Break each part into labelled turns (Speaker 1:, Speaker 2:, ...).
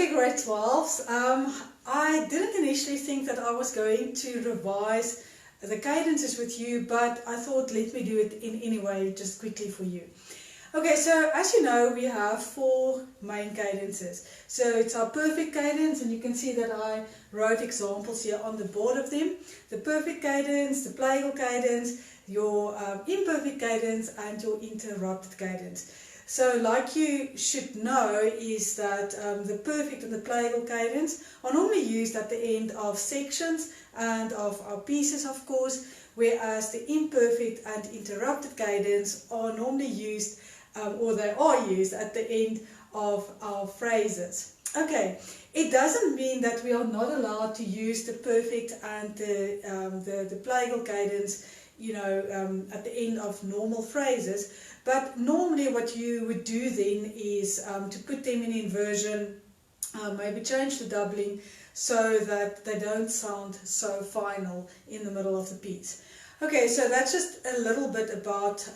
Speaker 1: Okay, grade 12s. I didn't initially think that I was going to revise the cadences with you, but I thought let me do it in any way, just quickly for you. Okay, so as you know, we have 4 main cadences. So it's our perfect cadence, and you can see that I wrote examples here on the board of them. The perfect cadence, the plagal cadence, your imperfect cadence, and your interrupted cadence. So like you should know is that the perfect and the plagal cadence are normally used at the end of sections and of our pieces, of course, whereas the imperfect and interrupted cadence are normally used or they are used at the end of our phrases. Okay, it doesn't mean that we are not allowed to use the perfect and the plagal cadence, you know, at the end of normal phrases, but normally what you would do then is to put them in inversion, maybe change the doubling so that they don't sound so final in the middle of the piece. Okay, so that's just a little bit about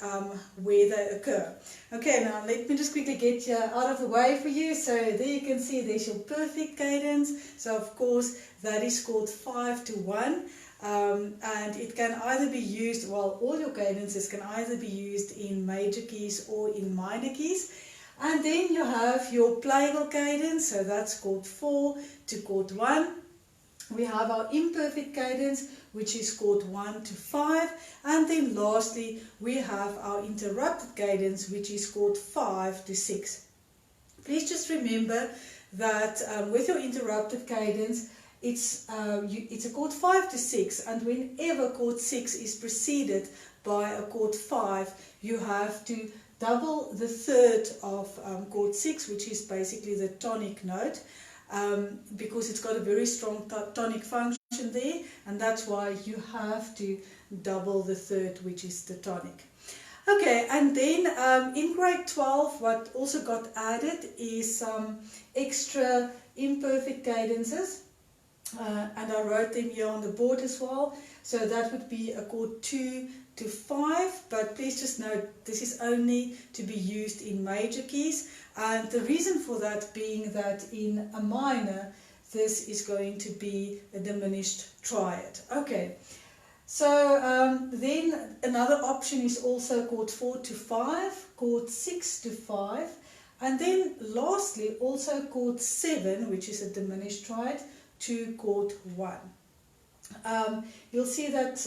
Speaker 1: where they occur. Okay, now let me just quickly get you out of the way for you. So there you can see there's your perfect cadence. So of course that is called 5-1. And it can either be used, well, all your cadences can either be used in major keys or in minor keys. And then you have your plagal cadence, so that's chord 4 to chord 1. We have our imperfect cadence, which is chord 1 to 5. And then lastly, we have our interrupted cadence, which is chord 5 to 6. Please just remember that with your interrupted cadence, it's a chord 5 to 6, and whenever chord 6 is preceded by a chord 5, you have to double the third of chord 6, which is basically the tonic note, because it's got a very strong tonic function there, and that's why you have to double the third, which is the tonic. Okay, and then in grade 12, what also got added is some extra imperfect cadences. And I wrote them here on the board as well. So that would be a chord 2 to 5, but please just note this is only to be used in major keys, and the reason for that being that in a minor this is going to be a diminished triad. Okay, so then another option is also chord 4 to 5, chord 6 to 5, and then lastly also chord 7, which is a diminished triad, to chord 1. You'll see that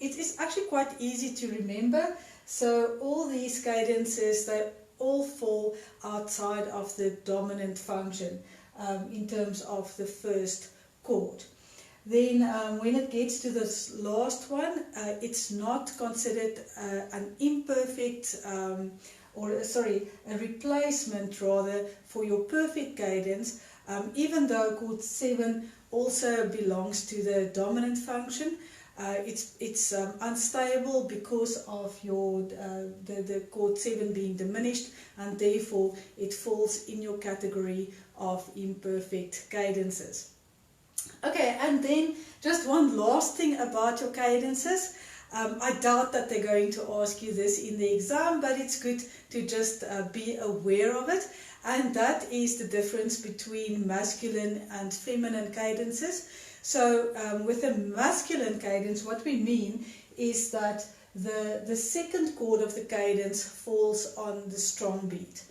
Speaker 1: it is actually quite easy to remember. So all these cadences, they all fall outside of the dominant function in terms of the first chord. Then when it gets to this last one, it's not considered an imperfect a replacement rather for your perfect cadence, even though chord 7 also belongs to the dominant function. It's unstable because of your the chord 7 being diminished, and therefore it falls in your category of imperfect cadences. Okay, and then just one last thing about your cadences. I doubt that they're going to ask you this in the exam, but it's good to just be aware of it. And that is the difference between masculine and feminine cadences. So with a masculine cadence, what we mean is that the second chord of the cadence falls on the strong beat.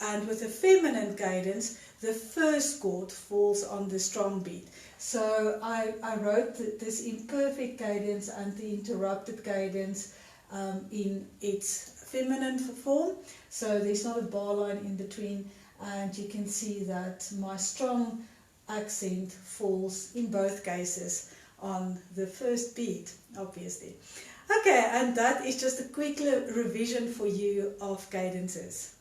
Speaker 1: And with a feminine cadence, the first chord falls on the strong beat. So I wrote this imperfect cadence and the interrupted cadence in its feminine form. So there's not a bar line in between, and you can see that my strong accent falls in both cases on the first beat, obviously. Okay, and that is just a quick revision for you of cadences.